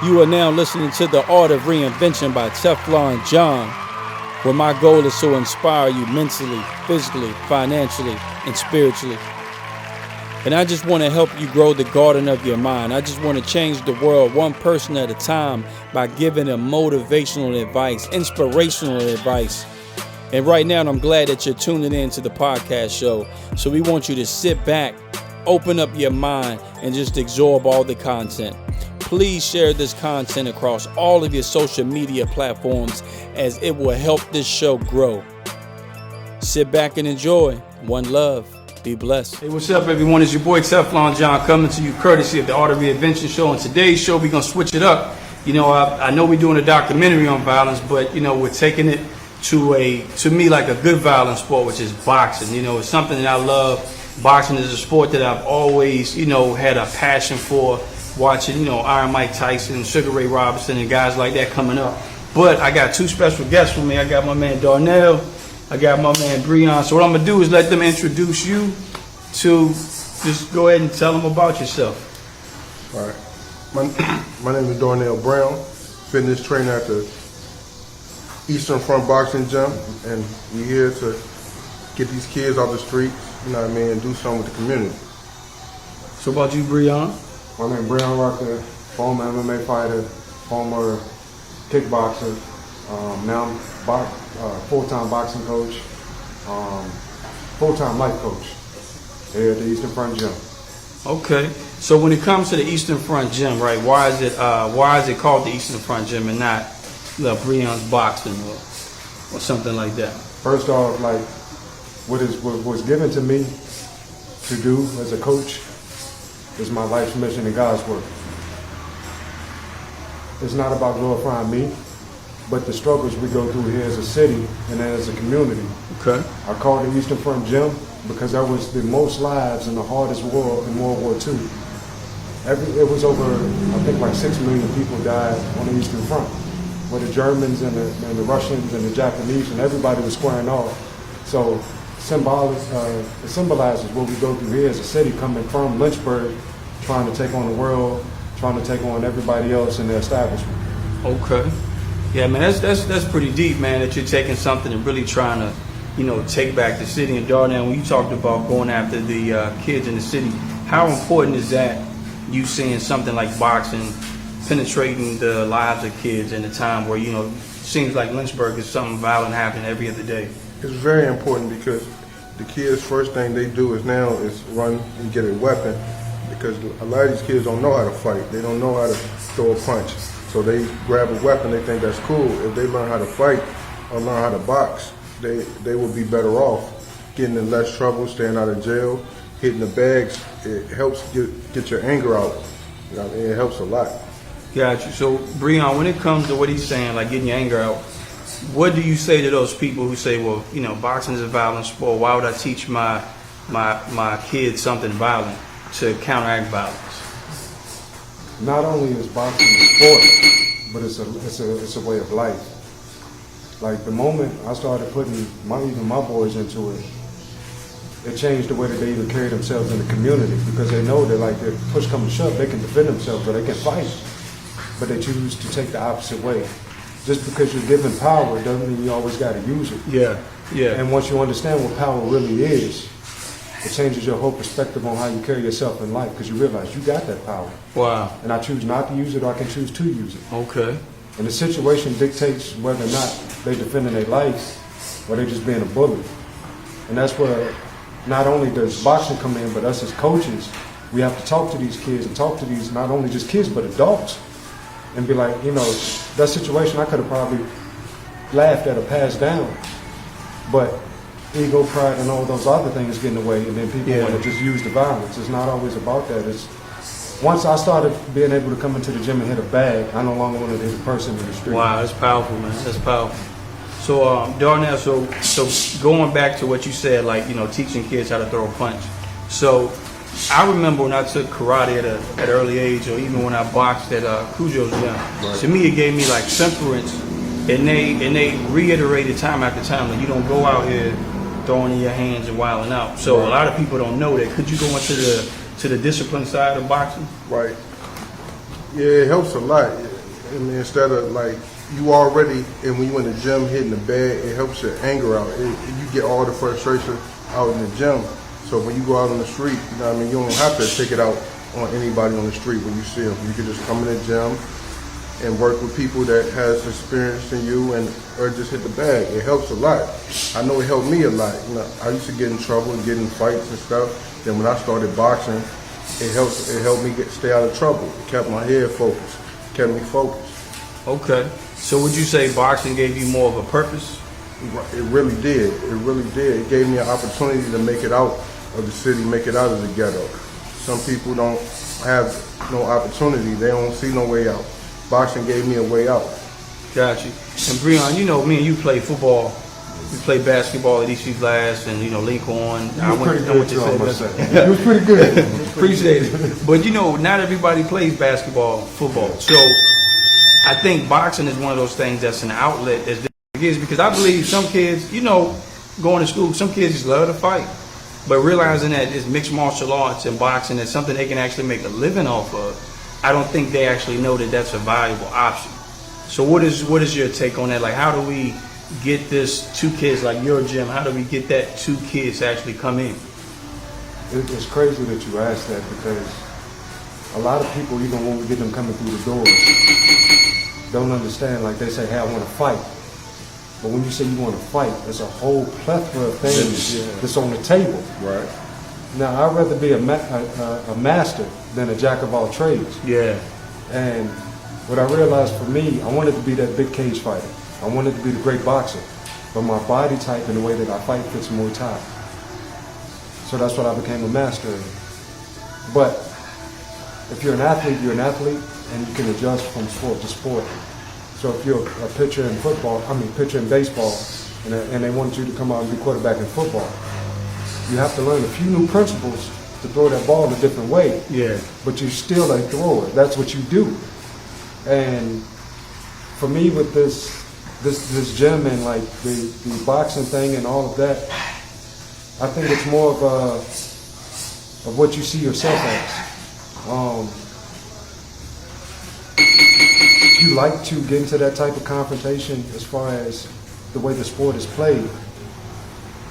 You are now listening to The Art of Reinvention by TeflonJohn, where my goal is to inspire you mentally, physically, financially, and spiritually. And I just want to help you grow the garden of your mind. I just want to change the world one person at a time by giving them motivational advice, inspirational advice. And right now, I'm glad that you're tuning in to the podcast show. So we want you to sit back, open up your mind, and just absorb all the content. Please share this content across all of your social media platforms as it will help this show grow. Sit back and enjoy. One love. Be blessed. Hey, what's up, everyone? It's your boy TeflonJohn coming to you courtesy of the Art of Reinvention Show. On today's show, we're going to switch it up. You know, I know we're doing a documentary on violence, but, you know, we're taking it to me, like a good violence sport, which is boxing. You know, it's something that I love. Boxing is a sport that I've always, you know, had a passion for. Watching, you know, Iron Mike Tyson, Sugar Ray Robinson, and guys like that coming up. But I got two special guests with me. I got my man Darnell. I got my man Breon. So what I'm going to do is let them introduce you to, just go ahead and tell them about yourself. All right. My name is Darnell Brown, fitness trainer at the Eastern Front Boxing Gym. And we're here to get these kids off the streets, you know what I mean, and do something with the community. So about you, Breon? My name is Breon Rucker, former MMA fighter, former kickboxer. Now I'm full-time boxing coach, full-time life coach here at the Eastern Front Gym. Okay. So when it comes to the Eastern Front Gym, right? Why is it called the Eastern Front Gym and not the Breon's Boxing or something like that? First off, like what was given to me to do as a coach is my life's mission and God's work. It's not about glorifying me, but the struggles we go through here as a city and as a community. Okay. I call it the Eastern Front Gym because that was the most lives in the hardest war in World War II. It was over, I think, like 6 million people died on the Eastern Front, where the Germans and the Russians and the Japanese and everybody was squaring off. So it symbolizes what we go through here as a city, coming from Lynchburg, trying to take on the world, trying to take on everybody else in the establishment. Okay. Yeah, man, that's pretty deep, man, that you're taking something and really trying to, you know, take back the city. And Darnell, when you talked about going after the kids in the city, how important is that, you seeing something like boxing penetrating the lives of kids in a time where, you know, it seems like Lynchburg is something violent happening every other day? It's very important because the kids' first thing they do is run and get a weapon, because a lot of these kids don't know how to fight. They don't know how to throw a punch. So they grab a weapon, they think that's cool. If they learn how to fight or learn how to box, they will be better off getting in less trouble, staying out of jail, hitting the bags. It helps get your anger out. You know, it helps a lot. Got you. So, Breon, when it comes to what he's saying, like getting your anger out, what do you say to those people who say, well, you know, boxing is a violent sport. Why would I teach my kids something violent to counteract violence? Not only is boxing a sport, but it's a way of life. Like the moment I started putting even my boys into it, it changed the way that they even carry themselves in the community, because they know that, like, if push comes to shove, they can defend themselves or they can fight, but they choose to take the opposite way. Just because you're given power doesn't mean you always got to use it. Yeah, yeah. And once you understand what power really is, it changes your whole perspective on how you carry yourself in life, because you realize you got that power. Wow. And I choose not to use it, or I can choose to use it. Okay. And the situation dictates whether or not they defending their life or they just being a bully. And that's where not only does boxing come in, but us as coaches, we have to talk to these kids and talk to these not only just kids, but adults. And be like, you know, that situation I could have probably laughed at or passed down. But ego, pride, and all those other things get in the way, and then people want to just use the violence. It's not always about that. It's once I started being able to come into the gym and hit a bag, I no longer wanted to hit a person in the street. Wow, that's powerful, man. That's powerful. So, Darnell, so going back to what you said, like, you know, teaching kids how to throw a punch. So, I remember when I took karate at an early age, or even when I boxed at Cujo's gym. Right. To me, it gave me like temperance, and they reiterated time after time that you don't go out here throwing in your hands and wilding out. So a lot of people don't know that. Could you go into the discipline side of boxing? Right. Yeah, it helps a lot. And instead of like you already, and when you in the gym hitting the bag, it helps your anger out. You get all the frustration out in the gym. So when you go out on the street, you know what I mean, you don't have to take it out on anybody on the street when you see them. You can just come in the gym and work with people that has experience in you, and or just hit the bag. It helps a lot. I know it helped me a lot. You know, I used to get in trouble and get in fights and stuff. Then when I started boxing, it helped me stay out of trouble. It kept my head focused, kept me focused. Okay. So would you say boxing gave you more of a purpose? It really did. It really did. It gave me an opportunity to make it out of the city, make it out of the ghetto. Some people don't have no opportunity. They don't see no way out. Boxing gave me a way out. Got you. And Breon, you know, me and you play football. We played basketball at East Glass and, you know, Lincoln. You were pretty good, too, I must say. You was pretty good. Appreciate it. But, you know, not everybody plays basketball, football. So I think boxing is one of those things that's an outlet as it is, because I believe some kids, you know, going to school, some kids just love to fight. But realizing that it's mixed martial arts and boxing is something they can actually make a living off of, I don't think they actually know that that's a valuable option. So what is your take on that? Like, how do we get this two kids like your gym? How do we get that two kids to actually come in? It's crazy that you asked that, because a lot of people, even when we get them coming through the doors, don't understand. Like, they say, hey, I want to fight. But when you say you want to fight, there's a whole plethora of things that's on the table. Right. Now, I'd rather be a master than a jack of all trades. Yeah. And what I realized for me, I wanted to be that big cage fighter. I wanted to be the great boxer. But my body type and the way that I fight fits Muay Thai. So that's what I became a master in. But if you're an athlete, you're an athlete, and you can adjust from sport to sport. So if you're a pitcher in pitcher in baseball, and they want you to come out and be quarterback in football, you have to learn a few new principles to throw that ball a different way. Yeah. But you're still a thrower. That's what you do. And for me, with this gym and like the boxing thing and all of that, I think it's more of what you see yourself as. You like to get into that type of confrontation as far as the way the sport is played.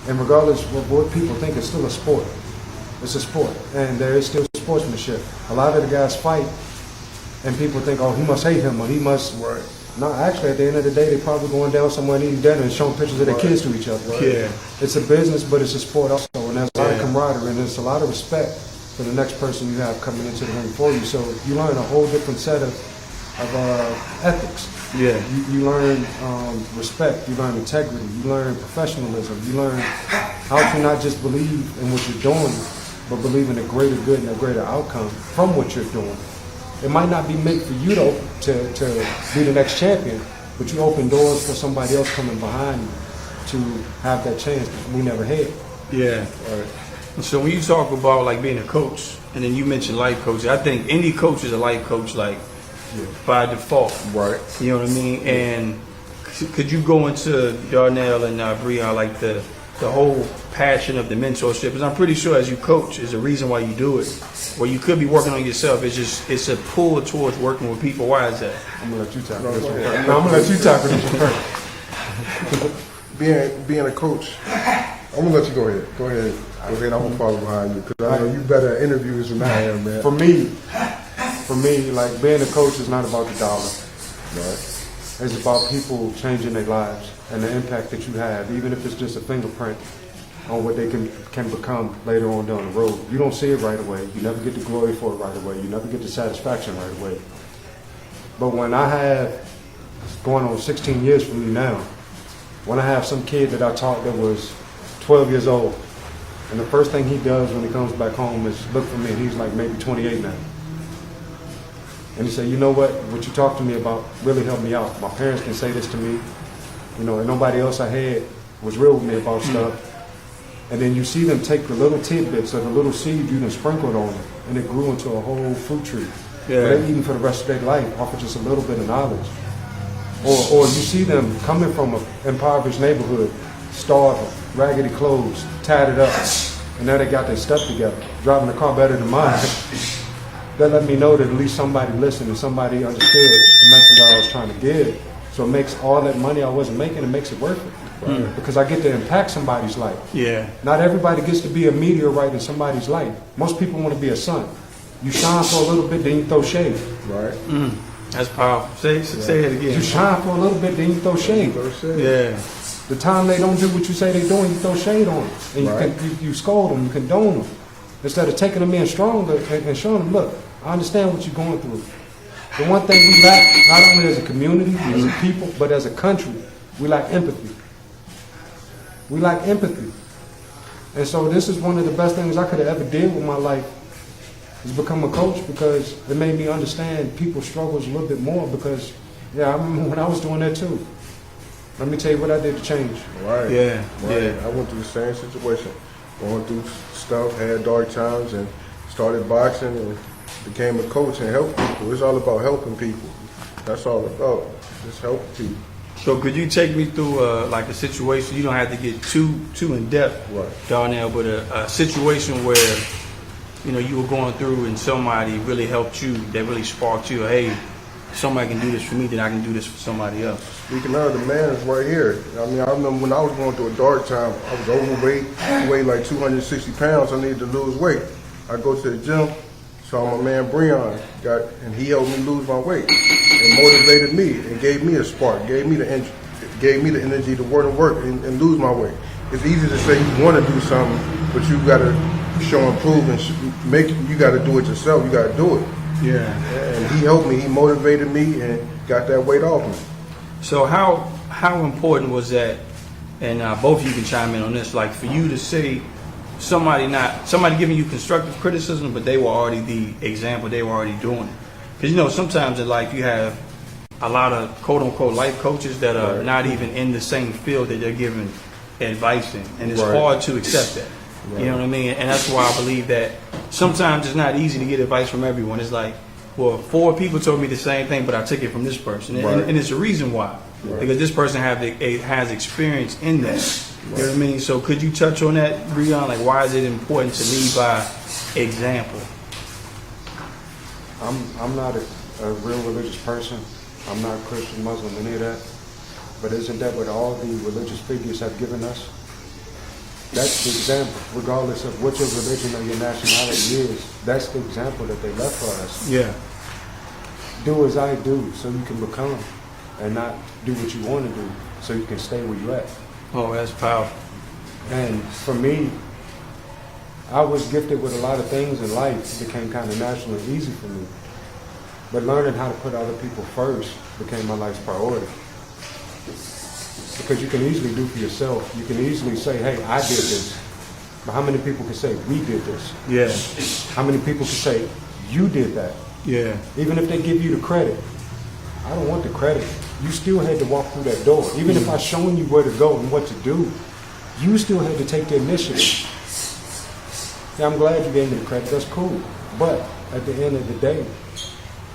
And regardless of what people think, it's still a sport. It's a sport, and there is still sportsmanship. A lot of the guys fight, and people think, oh, he must hate him, or he must... Right. No, actually, at the end of the day, they're probably going down somewhere and eating dinner and showing pictures of their kids to each other. Right? Yeah. It's a business, but it's a sport also, and there's a lot of camaraderie, and there's a lot of respect for the next person you have coming into the ring for you. So you learn a whole different set of ethics. Yeah. You learn respect, you learn integrity, you learn professionalism, you learn how to not just believe in what you're doing, but believe in a greater good and a greater outcome from what you're doing. It might not be meant for you to be the next champion, but you open doors for somebody else coming behind you to have that chance that we never had. Yeah. Right. So when you talk about like being a coach, and then you mentioned life coach, I think any coach is a life coach, like by default. Right. You know what I mean? And could you go into Darnell and Breon, like the whole passion of the mentorship? Because I'm pretty sure as you coach, is a reason why you do it. Or you could be working on yourself. It's a pull towards working with people. Why is that? I'm gonna let you tackle this one first. No, I'm gonna let you tackle this one first. Being a coach, I'm gonna let you go ahead. Go ahead. I'm gonna follow behind you, because I know you better at interviews than I am, man. For me, like, being a coach is not about the dollar. Right. It's about people changing their lives and the impact that you have, even if it's just a fingerprint on what they can become later on down the road. You don't see it right away. You never get the glory for it right away. You never get the satisfaction right away. But when I have, going on 16 years for me now, when I have some kid that I taught that was 12 years old, and the first thing he does when he comes back home is look for me, and he's like maybe 28 now. And he said, you know what you talked to me about really helped me out. My parents can say this to me, you know, and nobody else I had was real with me about stuff. And then you see them take the little tidbits of the little seed you done sprinkled on them, and it grew into a whole fruit tree. Yeah. They're eating for the rest of their life off of just a little bit of knowledge. Or you see them coming from an impoverished neighborhood, starving, raggedy clothes, tatted up, and now they got their stuff together, driving a car better than mine. that let me know that at least somebody listened and somebody understood the message I was trying to give. So it makes all that money I wasn't making, it makes it worth it. Right. Because I get to impact somebody's life. Yeah. Not everybody gets to be a meteorite in somebody's life. Most people want to be a sun. You shine for a little bit, then you throw shade. Right. That's powerful. Say it again. You shine for a little bit, then you throw shade. Yeah. The time they don't do what you say they're doing, you throw shade on them. And you scold them, you condone them. Instead of taking them in stronger and showing them, look, I understand what you're going through. The one thing we lack, not only as a community, as a people, but as a country, we lack empathy. We lack empathy. And so this is one of the best things I could have ever did with my life, is become a coach, because it made me understand people's struggles a little bit more, because, I remember when I was doing that too. Let me tell you what I did to change. Right. Yeah. Right. Yeah. I went through the same situation. Going through stuff, had dark times, and started boxing and became a coach and helped people. It's all about helping people. That's all about. Just helping people. So could you take me through like a situation? You don't have to get too in depth, Right. Darnell, but a situation where you were going through and somebody really helped you, that really sparked you. Hey, if somebody can do this for me, then I can do this for somebody else. Speaking of, the man is right here. I mean, I remember when I was going through a dark time, I was overweight, weighed like 260 pounds. I needed to lose weight. I go to the gym, saw my man Breon, and he helped me lose my weight and motivated me and gave me a spark, gave me the energy to work and lose my weight. It's easy to say you want to do something, but you got to show and prove and you got to do it yourself. You got to do it. Yeah. And he helped me. He motivated me and got that weight off me. So how important was that? And both of you can chime in on this. Like for you to say somebody giving you constructive criticism, but they were already the example. They were already doing it. Because sometimes in life you have a lot of quote unquote life coaches that are not even in the same field that they're giving advice in, and it's hard to accept that. You know what I mean? And that's why I believe that sometimes it's not easy to get advice from everyone. It's like, well, 4 people told me the same thing, but I took it from this person. And it's a reason why. Because this person has experience in that. You know what I mean? So could you touch on that, Breon? Like, why is it important to lead by example? I'm not a real religious person. I'm not Christian, Muslim, any of that. But isn't that what all the religious figures have given us? That's the example, regardless of what your religion or your nationality is. That's the example that they left for us. Yeah. Do as I do, so you can become, and not do what you want to do, so you can stay where you at. Oh, that's powerful. And for me, I was gifted with a lot of things in life. It became kind of natural and easy for me. But learning how to put other people first became my life's priority. Because you can easily do for yourself. You can easily say, hey, I did this. But how many people can say, we did this? Yeah. How many people can say, you did that? Yeah. Even if they give you the credit. I don't want the credit. You still had to walk through that door. Even if I showing you where to go and what to do, you still had to take the initiative. Yeah, I'm glad you gave me the credit. That's cool. But at the end of the day,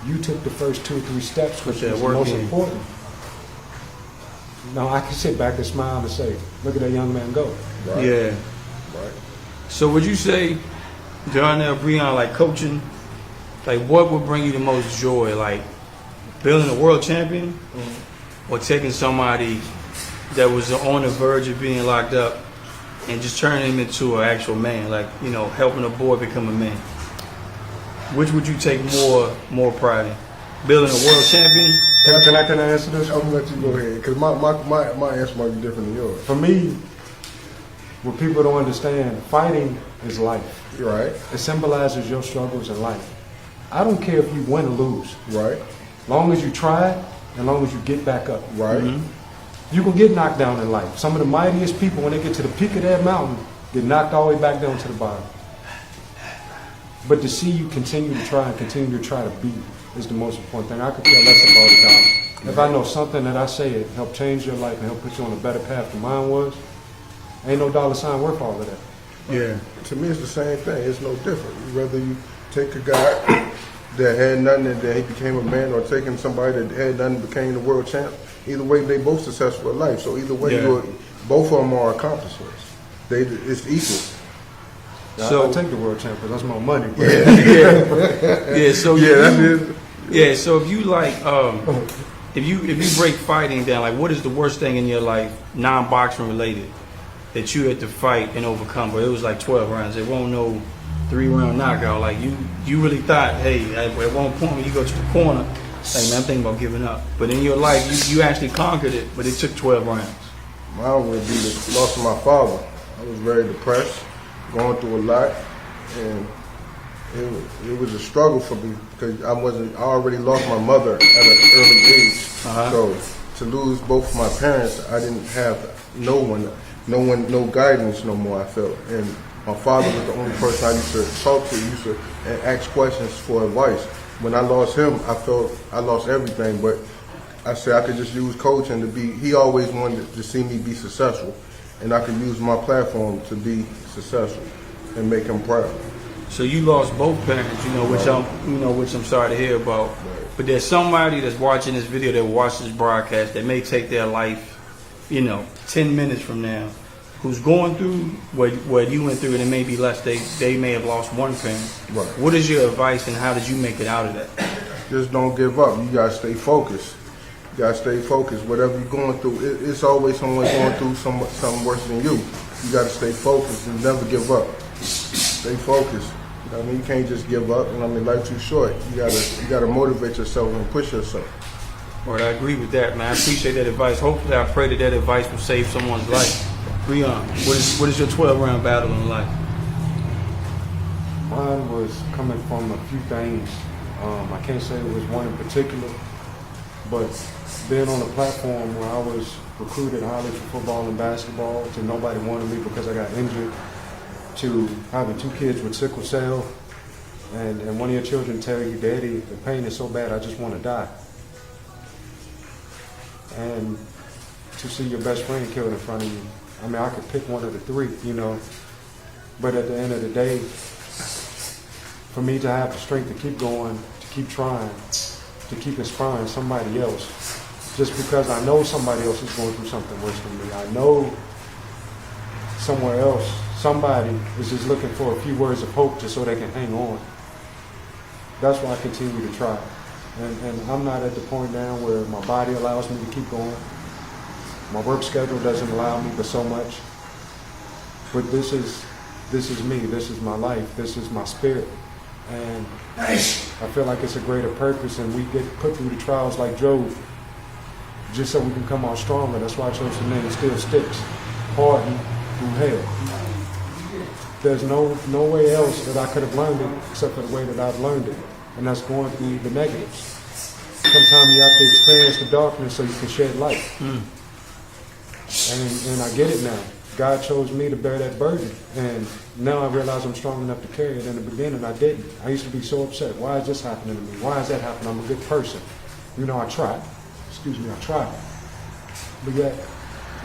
you took the first 2 or 3 steps, which is the most important. Now I can sit back and smile and say, look at that young man go. Right. Yeah. Right. So would you say, Darnell, Breon, like coaching, like what would bring you the most joy? Like building a world champion, or taking somebody that was on the verge of being locked up and just turning him into an actual man, like, helping a boy become a man? Which would you take more pride in? Building a world champion? Can I answer this? I'm gonna let you go ahead, because my answer might be different than yours. For me, what people don't understand, fighting is life. Right. It symbolizes your struggles in life. I don't care if you win or lose. Right. Long as you try, and long as you get back up. Right. You can get knocked down in life. Some of the mightiest people, when they get to the peak of that mountain, get knocked all the way back down to the bottom. But to see you continue to try and continue to try to beat is the most important thing. I could care less about a dollar. If I know something that I say it helped change your life and help put you on a better path than mine was, ain't no dollar sign worth all of that. Yeah. To me, it's the same thing. It's no different. Whether you take a guy that had nothing and then he became a man, or taking somebody that had nothing and became the world champ, either way, they both successful in life. So either way, both of them are accomplishments. It's equal. So I take the world champ because that's my money. But. Yeah. So that's it. Yeah. So if you like, if you break fighting down, like what is the worst thing in your life, non-boxing related, that you had to fight and overcome? But it was like 12 rounds. It won't no 3-round knockout. Like you really thought, hey, at one point when you go to the corner, hey man, I'm thinking about giving up. But in your life, you actually conquered it. But it took 12 rounds. Mine would be the loss of my father. I was very depressed, going through a lot, and it was a struggle for me because I already lost my mother at an early age. So to lose both of my parents, I didn't have no guidance no more, I felt. And my father was the only person I used to talk to, used to ask questions for advice. When I lost him, I felt I lost everything, but I said I could just use coaching to be, he always wanted to see me be successful, and I could use my platform to be successful and make him proud. So you lost both parents, which I'm sorry to hear about. But there's somebody that's watching this video, that watches this broadcast, that may take their life, 10 minutes from now, who's going through what you went through, and it may be less. They may have lost one parent. Right. What is your advice, and how did you make it out of that? Just don't give up. You gotta stay focused. You gotta stay focused. Whatever you're going through, it's always someone going through something worse than you. You gotta stay focused and never give up. Stay focused. I mean, you can't just give up. And I mean, life's too short. You gotta motivate yourself and push yourself. Right, I agree with that, man. I appreciate that advice. Hopefully, I pray that advice will save someone's life. Breon, what is your 12-round battle in life? Mine was coming from a few things. I can't say it was one in particular, but being on a platform where I was recruited highly for football and basketball, to nobody wanted me because I got injured, to having 2 kids with sickle cell, and one of your children tell you, Daddy, the pain is so bad, I just want to die. And to see your best friend killed in front of you. I mean, I could pick one of the 3, but at the end of the day, for me to have the strength to keep going, to keep trying, to keep inspiring somebody else, just because I know somebody else is going through something worse than me. I know somewhere else, somebody is just looking for a few words of hope just so they can hang on. That's why I continue to try. And I'm not at the point now where my body allows me to keep going. My work schedule doesn't allow me but so much. But this is me, this is my life, this is my spirit. And I feel like it's a greater purpose, and we get put through the trials like Job just so we can come out stronger. That's why I chose the name Still Sticks, hardened through hell. There's no way else that I could have learned it except for the way that I've learned it, and that's going through the negatives. Sometimes you have to experience the darkness so you can shed light. And I get it now. God chose me to bear that burden, and now I realize I'm strong enough to carry it. In the beginning, I didn't. I used to be so upset. Why is this happening to me? Why is that happening? I'm a good person. I tried. I tried. But yet,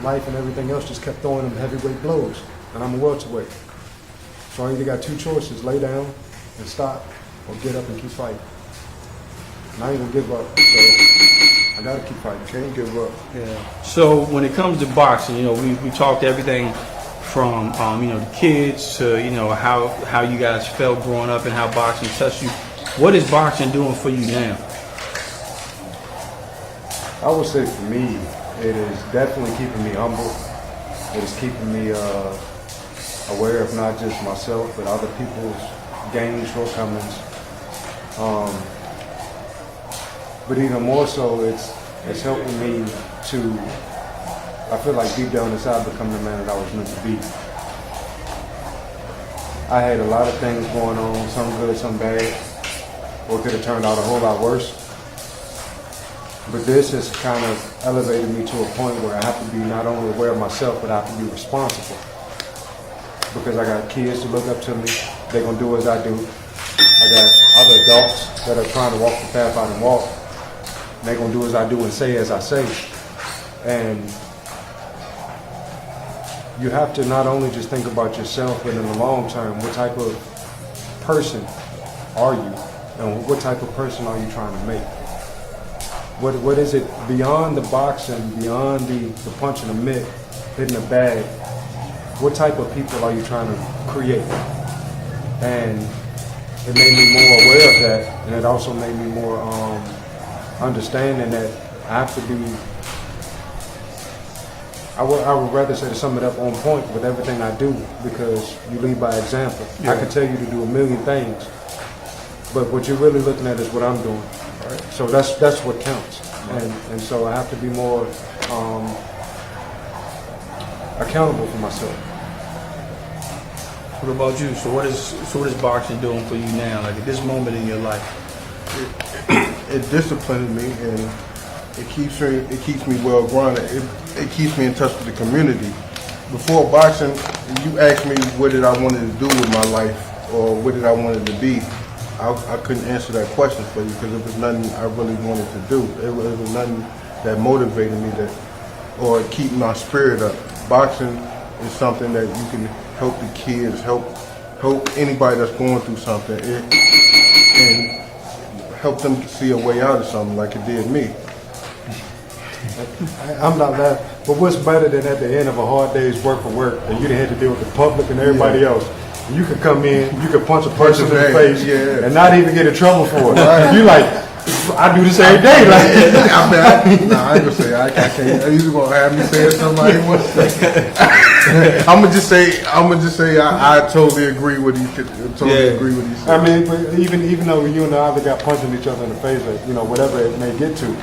life and everything else just kept throwing them heavyweight blows, and I'm a welterweight. So I either got 2 choices: lay down and stop, or get up and keep fighting. And I ain't gonna give up, so I gotta keep fighting. Can't give up. Yeah. So when it comes to boxing, we talked everything from the kids to how you guys felt growing up and how boxing touched you. What is boxing doing for you now? I would say for me, it is definitely keeping me humble. It is keeping me aware of not just myself but other people's gains, shortcomings. But even more so, it's helping me to, I feel like deep down inside, become the man that I was meant to be. I had a lot of things going on, some good, some bad, or it could have turned out a whole lot worse. But this has kind of elevated me to a point where I have to be not only aware of myself, but I have to be responsible. Because I got kids to look up to me, they're gonna do as I do. I got other adults that are trying to walk the path I can walk. They're going to do as I do and say as I say. And you have to not only just think about yourself, but in the long term, what type of person are you? And what type of person are you trying to make? What is it beyond the boxing, beyond the punch in the mitt, hitting the bag? What type of people are you trying to create? And it made me more aware of that, and it also made me more understanding that I have to be, I would rather say, to sum it up, on point with everything I do, because you lead by example. I can tell you to do a million things, but what you're really looking at is what I'm doing. Right? So that's what counts. And so I have to be more accountable for myself. What about you? So what is boxing doing for you now? Like at this moment in your life? It disciplines me, and it keeps me well grounded. It keeps me in touch with the community. Before boxing, you asked me what did I wanted to do with my life, or what did I wanted to be. I couldn't answer that question for you because it was nothing I really wanted to do. It was nothing that motivated me or keep my spirit up. Boxing is something that you can help the kids, help anybody that's going through something, and help them see a way out of something like it did me. I'm not laughing, but what's better than at the end of a hard day's work of work and you done had to deal with the public and everybody else? You could come in, you could punch a person in the face and not even get in trouble for it. Right. You like, I do this every day. Like, I ain't gonna say I can't. You gonna have me say somebody wants to say. I'm gonna just say I totally agree with you. Agree with you. Said. I mean, but even though you and I either got punching each other in the face, or whatever it may get to,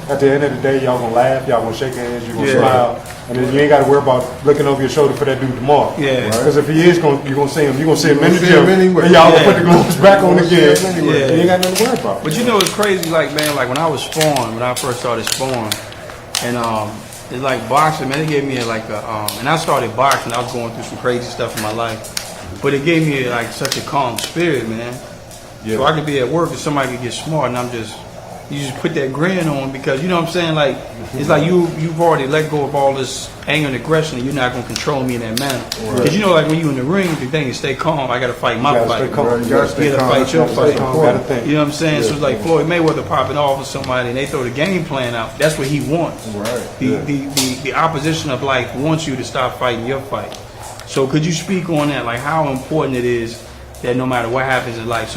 at the end of the day, y'all gonna laugh, y'all gonna shake hands, you gonna smile, and then you ain't got to worry about looking over your shoulder for that dude tomorrow. Yeah. Because if he is you're gonna see him in the gym, anyway. and y'all gonna put the gloves back on again. You ain't got nothing to worry about. But you know it's crazy, like man, like when I first started sparring, and it's like boxing, man, it gave me and I started boxing, I was going through some crazy stuff in my life, but it gave me like such a calm spirit, man. Yeah. So I could be at work and somebody could get smart, and you just put that grin on, because you know what I'm saying, like it's like you've already let go of all this anger and aggression, and you're not gonna control me in that manner. Because you know, like when you in the ring, the thing is stay calm. I gotta fight my fight. You gotta fight your fight. You know what I'm saying? Yeah. So it's like Floyd Mayweather popping off with somebody, and they throw the game plan out. That's what he wants. Right. The opposition of life wants you to stop fighting your fight. So could you speak on that, like how important it is that no matter what happens in life,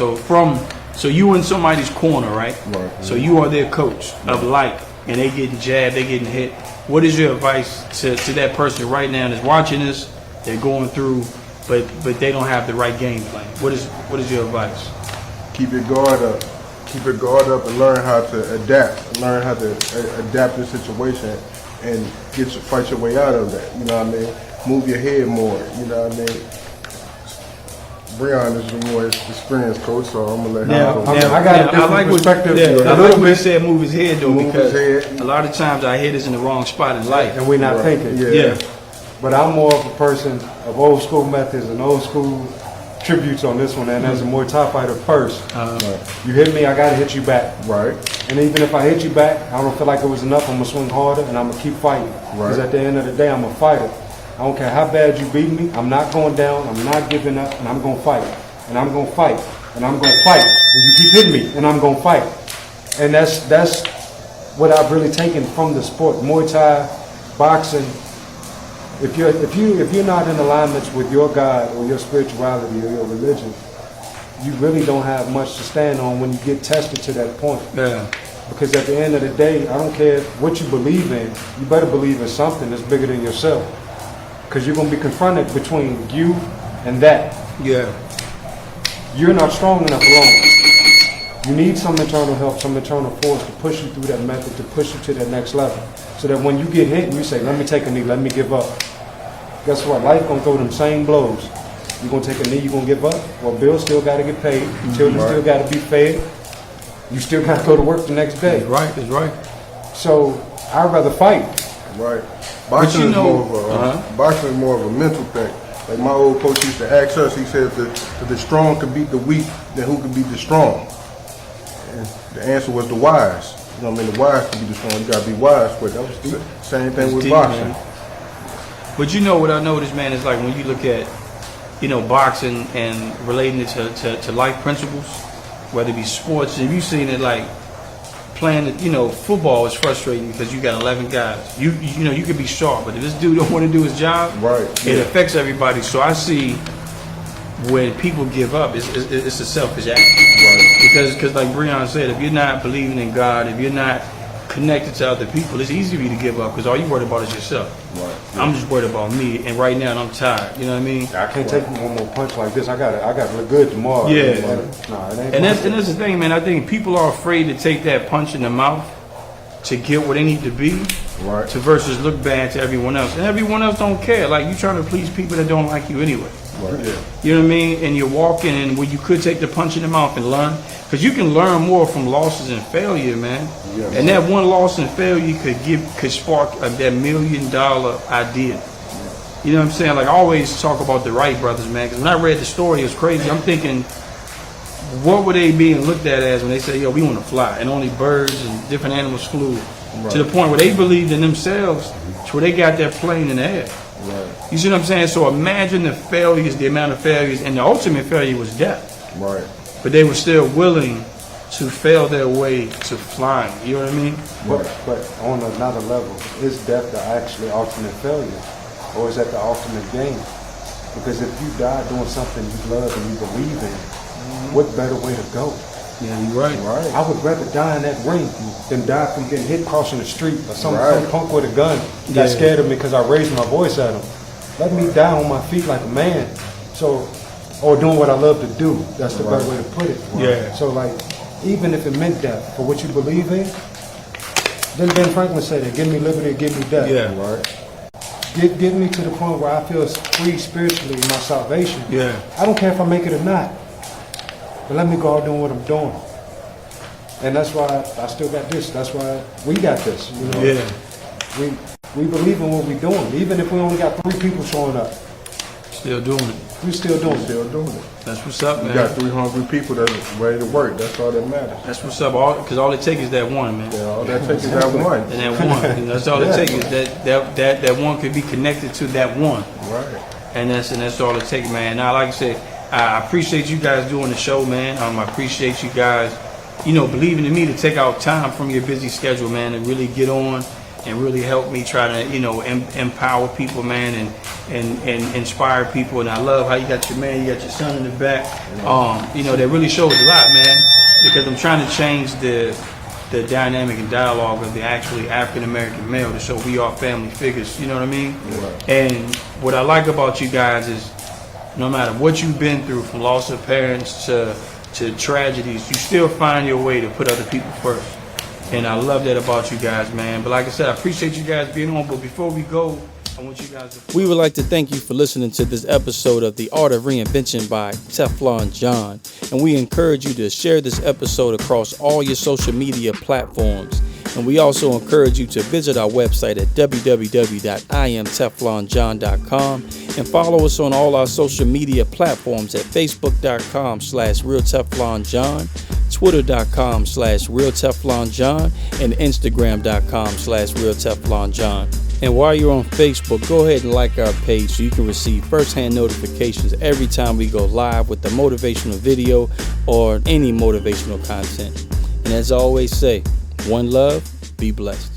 so you in somebody's corner, right? Right. So you are their coach of life, and they getting jabbed, they getting hit. What is your advice to that person right now that's watching this? They're going through, but they don't have the right game plan. What is your advice? Keep your guard up. Keep your guard up and learn how to adapt. Learn how to adapt the situation and fight your way out of that. You know what I mean? Move your head more. You know what I mean? Breon is the more experienced coach, so I'm gonna let him go. I got a different perspective. I like what he said, move his head though, Move because his head. a lot of times our head is in the wrong spot in life. And we're not thinking. Yeah. But I'm more of a person of old school methods and old school tributes on this one, and as a Muay Thai fighter first. You hit me, I gotta hit you back. Right. And even if I hit you back, I don't feel like it was enough, I'm gonna swing harder and I'm gonna keep fighting. Because at the end of the day, I'm a fighter. I don't care how bad you beat me, I'm not going down, I'm not giving up, and I'm gonna fight. And I'm gonna fight, and I'm gonna fight, and you keep hitting me, and I'm gonna fight. And that's what I've really taken from the sport. Muay Thai, boxing. If you're not in alignment with your God or your spirituality or your religion, you really don't have much to stand on when you get tested to that point. Yeah. Because at the end of the day, I don't care what you believe in, you better believe in something that's bigger than yourself. Because you're gonna be confronted between you and that. Yeah. You're not strong enough alone. You need some internal help, some internal force to push you through that method, to push you to that next level. So that when you get hit and you say, let me take a knee, let me give up. Guess what? Life gonna throw them same blows. You're gonna take a knee, you're gonna give up. Well, bills still gotta get paid. Children still gotta be fed. You still gotta go to work the next day. That's right. So I'd rather fight. Right. Boxing is more of a mental thing. Like my old coach used to ask us, he said, if the strong could beat the weak, then who could beat the strong? And the answer was the wise. You know what I mean? The wise can be the strong. You gotta be wise with it. That was the same thing with boxing. Man. But you know what I noticed, man, is like when you look at, boxing and relating it to life principles, whether it be sports, and you've seen it like playing, football is frustrating because you got 11 guys. You could be sharp, but if this dude don't want to do his job, it affects everybody. So I see when people give up, it's a selfish act. Right. Because like Breon said, if you're not believing in God, if you're not connected to other people, it's easy for you to give up because all you worried about is yourself. Right. I'm just worried about me, and right now I'm tired. You know what I mean? I can't take one more punch like this. I got to look good tomorrow. Yeah. Nah, it ain't And that's the thing, man. I think people are afraid to take that punch in the mouth to get what they need to be, Right. to versus look bad to everyone else. And everyone else don't care. Like, you trying to please people that don't like you anyway. Right. Yeah. You know what I mean? And you're walking in where you could take the punch in the mouth and learn. Because you can learn more from losses and failure, man. Yeah, and that one loss and failure could spark that $1 million idea. You know what I'm saying? Like, I always talk about the Wright brothers, man. Because when I read the story, it was crazy. I'm thinking, what were they being looked at as when they say, yo, we want to fly? And only birds and different animals flew. Right. To the point where they believed in themselves, to where they got that plane in the air. Right. You see what I'm saying? So imagine the failures, the amount of failures, and the ultimate failure was death. Right. But they were still willing to fail their way to flying. You know what I mean? But on another level, is death the actually ultimate failure? Or is that the ultimate gain? Because if you die doing something you love and you believe in, what better way to go? Yeah, you're right. Right. I would rather die in that ring than die from getting hit crossing the street or some Right. punk with a gun got Yeah. scared of me because I raised my voice at him. Let me die on my feet like a man. So, or doing what I love to do. That's the better way to put it. Yeah. So like, even if it meant death for what you believe in, then Ben Franklin said it, give me liberty, give me death. Yeah. Right. Get me to the point where I feel free spiritually in my salvation. Yeah. I don't care if I make it or not. But let me go out doing what I'm doing. And that's why I still got this. That's why we got this. You know? Yeah. We believe in what we're doing. Even if we only got 3 people showing up, Still doing it. we still doing it. Still doing it. That's what's up, You man. got 3 hungry people that's ready to work. That's all that matters. That's what's up. Because all it takes is that one, man. Yeah, all that takes is that one. And that one. You know, that's all it takes is that one could be connected to that one. Right. And that's all it takes, man. Now, like I said, I appreciate you guys doing the show, man. I appreciate you guys, believing in me to take out time from your busy schedule, man, and really get on and really help me try to, empower people, man, and inspire people. And I love how you got your son in the back. That really shows a lot, man, because I'm trying to change the dynamic and dialogue of the actually African-American male to show we are family figures, you know what I mean? Right. And what I like about you guys is no matter what you've been through, from loss of parents to tragedies, you still find your way to put other people first. And I love that about you guys, man. But like I said, I appreciate you guys being on. But before we go, I want you guys to... We would like to thank you for listening to this episode of The Art of Reinvention by TeflonJohn. And we encourage you to share this episode across all your social media platforms. And we also encourage you to visit our website at www.imteflonjohn.com and follow us on all our social media platforms at facebook.com/realteflonjohn, twitter.com/realteflonjohn, and instagram.com/realteflonjohn. And while you're on Facebook, go ahead and like our page so you can receive first-hand notifications every time we go live with the motivational video or any motivational content. And as I always say, one love, be blessed.